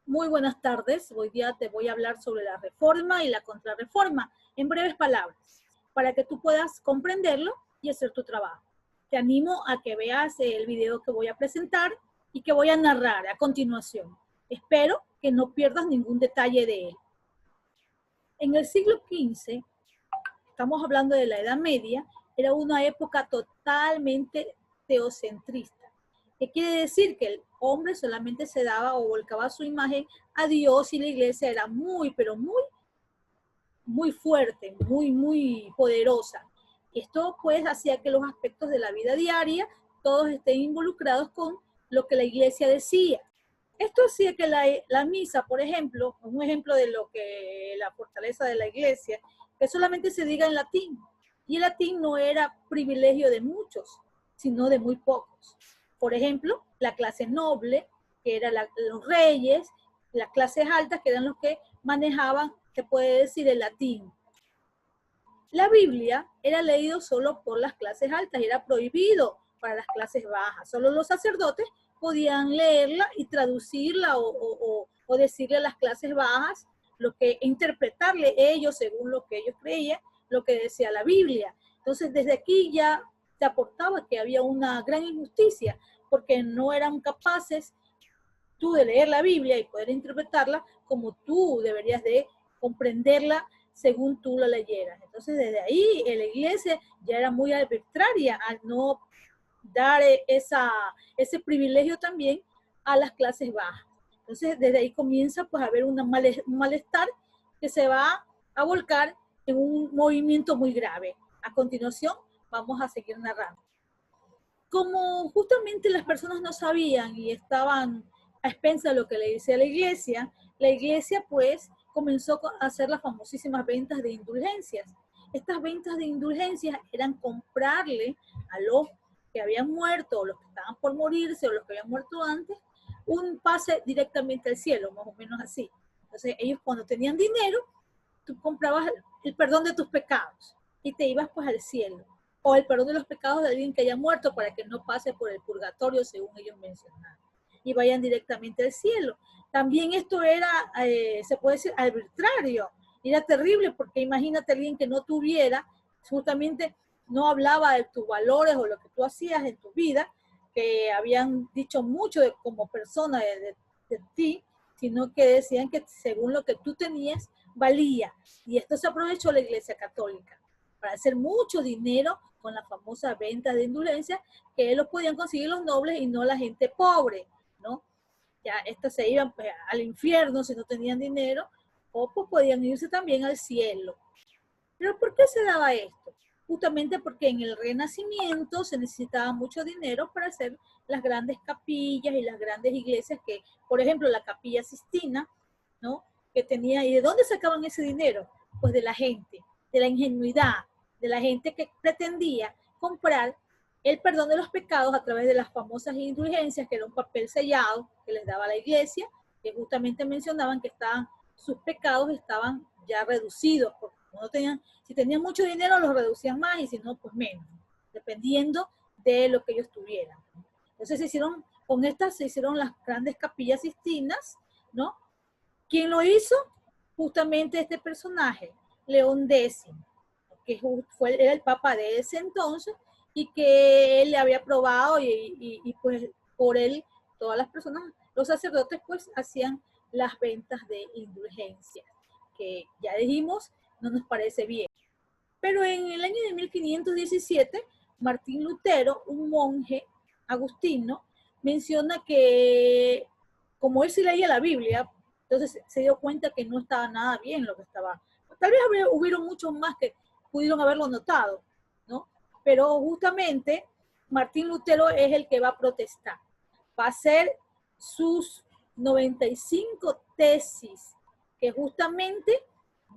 Muy buenas tardes. Hoy día te voy a hablar sobre la reforma y la contrarreforma, en breves palabras, para que tú puedas comprenderlo y hacer tu trabajo. Te animo a que veas el video que voy a presentar y que voy a narrar a continuación. Espero que no pierdas ningún detalle de él. En el siglo XV, estamos hablando de la Edad Media, era una época totalmente teocentrista. ¿Qué quiere decir? Que el hombre solamente se daba o volcaba su imagen a Dios y la iglesia era muy, pero muy fuerte, muy poderosa. Esto pues hacía que los aspectos de la vida diaria todos estén involucrados con lo que la iglesia decía. Esto hacía que la misa, por ejemplo, un ejemplo de lo que la fortaleza de la iglesia, que solamente se diga en latín. Y el latín no era privilegio de muchos, sino de muy pocos. Por ejemplo, la clase noble, que eran los reyes, las clases altas, que eran los que manejaban, se puede decir, el latín. La Biblia era leído solo por las clases altas, era prohibido para las clases bajas. Solo los sacerdotes podían leerla y traducirla o decirle a las clases bajas lo que interpretarle ellos según lo que ellos creían, lo que decía la Biblia. Entonces, desde aquí ya se aportaba que había una gran injusticia, porque no eran capaces tú de leer la Biblia y poder interpretarla como tú deberías de comprenderla según tú la leyeras. Entonces, desde ahí, la iglesia ya era muy arbitraria al no dar ese privilegio también a las clases bajas. Entonces, desde ahí comienza pues a haber un malestar que se va a volcar en un movimiento muy grave. A continuación, vamos a seguir narrando. Como justamente las personas no sabían y estaban a expensas de lo que le decía la iglesia pues comenzó a hacer las famosísimas ventas de indulgencias. Estas ventas de indulgencias eran comprarle a los que habían muerto o los que estaban por morirse o los que habían muerto antes un pase directamente al cielo, más o menos así. Entonces ellos cuando tenían dinero, tú comprabas el perdón de tus pecados y te ibas pues al cielo, o el perdón de los pecados de alguien que haya muerto para que no pase por el purgatorio según ellos mencionaban y vayan directamente al cielo. También esto era, se puede decir, arbitrario, era terrible porque imagínate a alguien que no tuviera, justamente no hablaba de tus valores o lo que tú hacías en tu vida, que habían dicho mucho de, como persona de ti, sino que decían que según lo que tú tenías, valía. Y esto se aprovechó la Iglesia Católica para hacer mucho dinero con la famosa venta de indulgencias que los podían conseguir los nobles y no la gente pobre, ¿no? Ya estos se iban pues, al infierno si no tenían dinero o pues podían irse también al cielo. ¿Pero por qué se daba esto? Justamente porque en el Renacimiento se necesitaba mucho dinero para hacer las grandes capillas y las grandes iglesias que, por ejemplo, la Capilla Sistina, ¿no? Que tenía, ¿y de dónde sacaban ese dinero? Pues de la gente, de la ingenuidad, de la gente que pretendía comprar el perdón de los pecados a través de las famosas indulgencias, que era un papel sellado que les daba la iglesia, que justamente mencionaban que sus pecados estaban ya reducidos, porque no tenían, si tenían mucho dinero los reducían más y si no, pues menos, dependiendo de lo que ellos tuvieran. Entonces con estas se hicieron las grandes capillas sistinas, ¿no? ¿Quién lo hizo? Justamente este personaje, León X, que era el papa de ese entonces y que él le había aprobado y pues por él todas las personas, los sacerdotes pues hacían las ventas de indulgencias, que ya dijimos no nos parece bien. Pero en el año de 1517, Martín Lutero, un monje agustino, menciona que como él sí leía la Biblia, entonces se dio cuenta que no estaba nada bien lo que estaba. Tal vez hubieron muchos más que pudieron haberlo notado, ¿no? Pero justamente Martín Lutero es el que va a protestar. Va a hacer sus 95 tesis, que justamente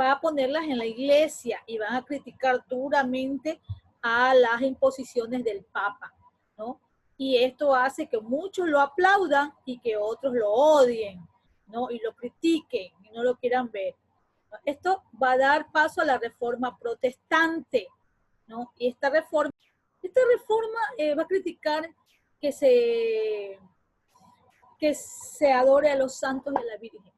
va a ponerlas en la iglesia y van a criticar duramente a las imposiciones del Papa, ¿no? Y esto hace que muchos lo aplaudan y que otros lo odien, ¿no? Y lo critiquen y no lo quieran ver. Esto va a dar paso a la reforma protestante, ¿no? Y esta reforma va a criticar que que se adore a los santos y a la Virgen.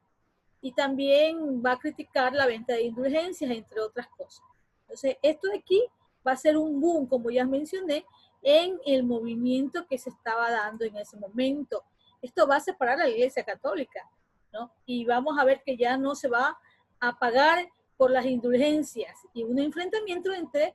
Y también va a criticar la venta de indulgencias, entre otras cosas. Entonces, esto de aquí va a ser un boom, como ya mencioné, en el movimiento que se estaba dando en ese momento. Esto va a separar a la Iglesia Católica, ¿no? Y vamos a ver que ya no se va a pagar por las indulgencias y un enfrentamiento entre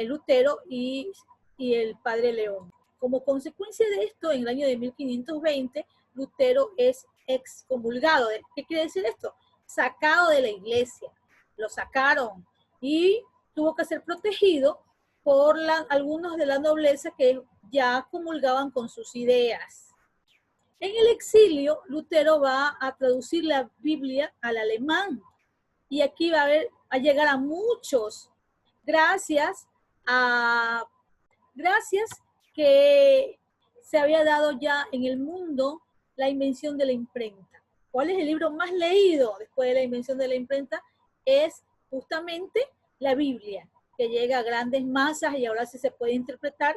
Lutero y el padre León. Como consecuencia de esto, en el año de 1520, Lutero es excomulgado. ¿Qué quiere decir esto? Sacado de la iglesia. Lo sacaron y tuvo que ser protegido por algunos de la nobleza que ya comulgaban con sus ideas. En el exilio, Lutero va a traducir la Biblia al alemán y aquí va a llegar a muchos gracias que se había dado ya en el mundo la invención de la imprenta. ¿Cuál es el libro más leído después de la invención de la imprenta? Es justamente la Biblia, que llega a grandes masas y ahora sí se puede interpretar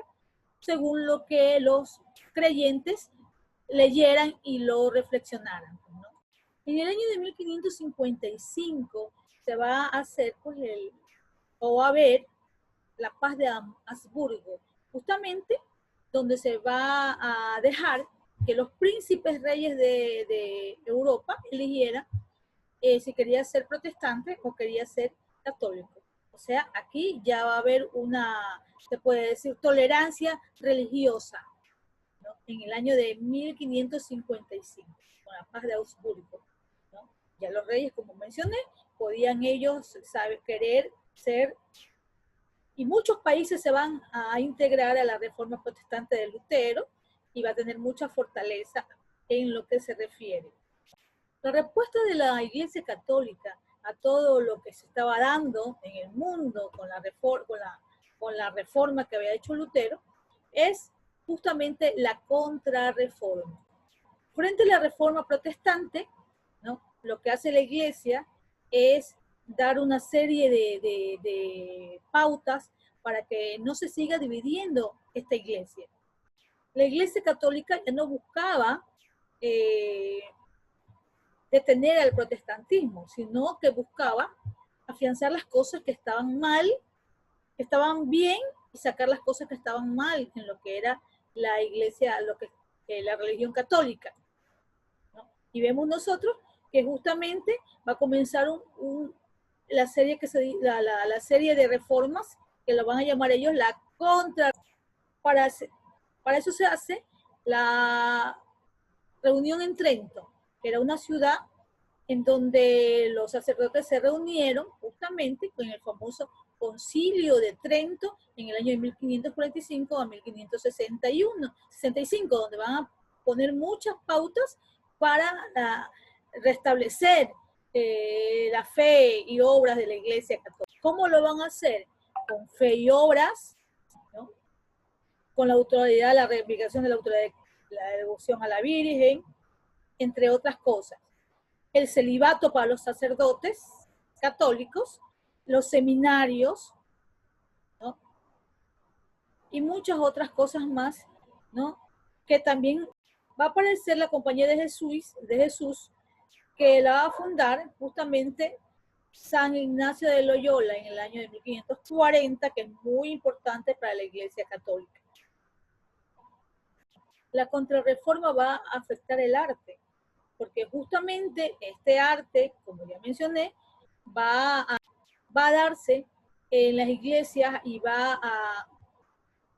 según lo que los creyentes leyeran y lo reflexionaran, ¿no? En el año de 1555 se va a hacer pues o va a haber la paz de Habsburgo, justamente donde se va a dejar que los príncipes reyes de Europa eligieran si quería ser protestante o quería ser católico. O sea, aquí ya va a haber se puede decir, tolerancia religiosa, ¿no? En el año de 1555, con la paz de Augsburgo, ¿no? Ya los reyes, como mencioné, podían ellos querer ser, y muchos países se van a integrar a la reforma protestante de Lutero y va a tener mucha fortaleza en lo que se refiere. La respuesta de la Iglesia Católica a todo lo que se estaba dando en el mundo con la reforma que había hecho Lutero es justamente la contrarreforma. Frente a la reforma protestante, ¿no? Lo que hace la Iglesia es dar una serie de pautas para que no se siga dividiendo esta Iglesia. La Iglesia Católica ya no buscaba detener al protestantismo, sino que buscaba afianzar las cosas que estaban mal, que estaban bien, y sacar las cosas que estaban mal en lo que era la Iglesia, la religión católica, ¿no? Y vemos nosotros que justamente va a comenzar la serie de reformas, que lo van a llamar ellos la contra. Para eso se hace la reunión en Trento, que era una ciudad en donde los sacerdotes se reunieron justamente con el famoso Concilio de Trento en el año de 1545 a 1565, donde van a poner muchas pautas para restablecer la fe y obras de la Iglesia Católica. ¿Cómo lo van a hacer? Con fe y obras, ¿no? Con la autoridad, la reivindicación de la autoridad de la devoción a la Virgen, entre otras cosas. El celibato para los sacerdotes católicos, los seminarios, ¿no? Y muchas otras cosas más, ¿no? Que también va a aparecer la Compañía de Jesús, que la va a fundar justamente San Ignacio de Loyola en el año de 1540, que es muy importante para la Iglesia Católica. La contrarreforma va a afectar el arte, porque justamente este arte, como ya mencioné, va a darse en las iglesias y va a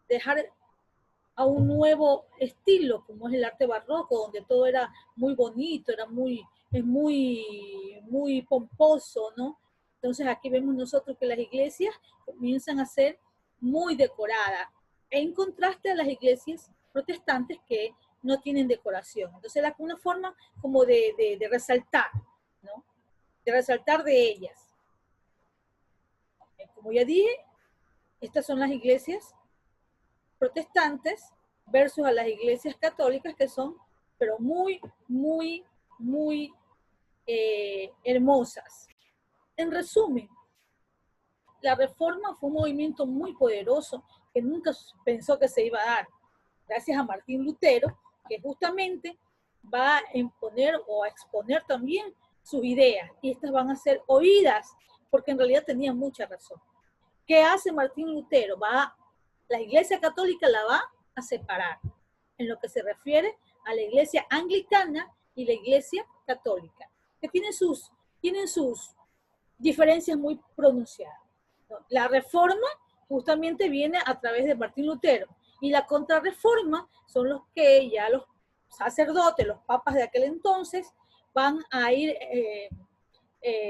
dejar a un nuevo estilo, como es el arte barroco, donde todo era muy bonito, muy pomposo, ¿no? Entonces aquí vemos nosotros que las iglesias comienzan a ser muy decoradas, en contraste a las iglesias protestantes que no tienen decoración. Entonces era una forma como de resaltar, ¿no? De resaltar de ellas. Como ya dije, estas son las iglesias protestantes versus a las iglesias católicas, que son, pero muy, muy, muy hermosas. En resumen, la reforma fue un movimiento muy poderoso que nunca pensó que se iba a dar, gracias a Martín Lutero, que justamente va a imponer o a exponer también sus ideas, y estas van a ser oídas, porque en realidad tenía mucha razón. ¿Qué hace Martín Lutero? La Iglesia Católica la va a separar en lo que se refiere a la Iglesia Anglicana y la Iglesia Católica, que tienen sus diferencias muy pronunciadas. La Reforma justamente viene a través de Martín Lutero, y la Contrarreforma son los que ya los sacerdotes, los papas de aquel entonces, van a ir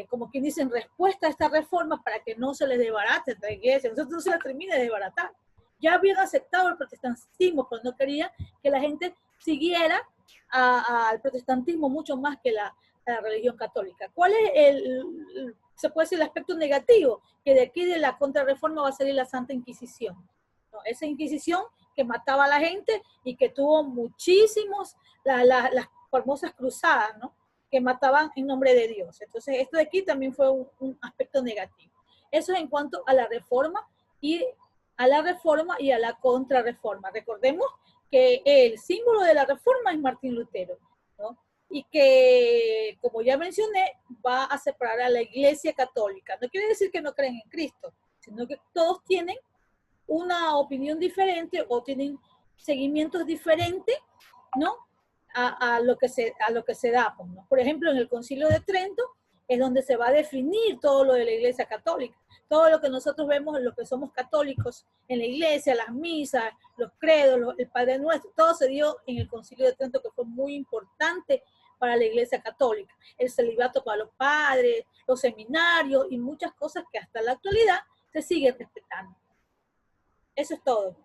como quien dice, en respuesta a esta reforma para que no se les desbarate la iglesia, no se les termine de desbaratar. Ya habían aceptado el protestantismo, pero no querían que la gente siguiera al protestantismo mucho más que a la religión católica. ¿Cuál es se puede decir, el aspecto negativo? Que de aquí de la contrarreforma va a salir la Santa Inquisición, ¿no? Esa Inquisición que mataba a la gente y que tuvo muchísimos, las famosas cruzadas, ¿no? Que mataban en nombre de Dios. Entonces, esto de aquí también fue un aspecto negativo. Eso es en cuanto a la reforma y a la contrarreforma. Recordemos que el símbolo de la reforma es Martín Lutero, ¿no? Y que, como ya mencioné, va a separar a la Iglesia Católica. No quiere decir que no creen en Cristo, sino que todos tienen una opinión diferente o tienen seguimientos diferentes, ¿no? A lo que se da, ¿no? Por ejemplo, en el Concilio de Trento es donde se va a definir todo lo de la Iglesia Católica. Todo lo que nosotros vemos, los que somos católicos en la iglesia, las misas, los credos, el Padre Nuestro, todo se dio en el Concilio de Trento, que fue muy importante para la Iglesia Católica. El celibato para los padres, los seminarios y muchas cosas que hasta la actualidad se siguen respetando. Eso es todo.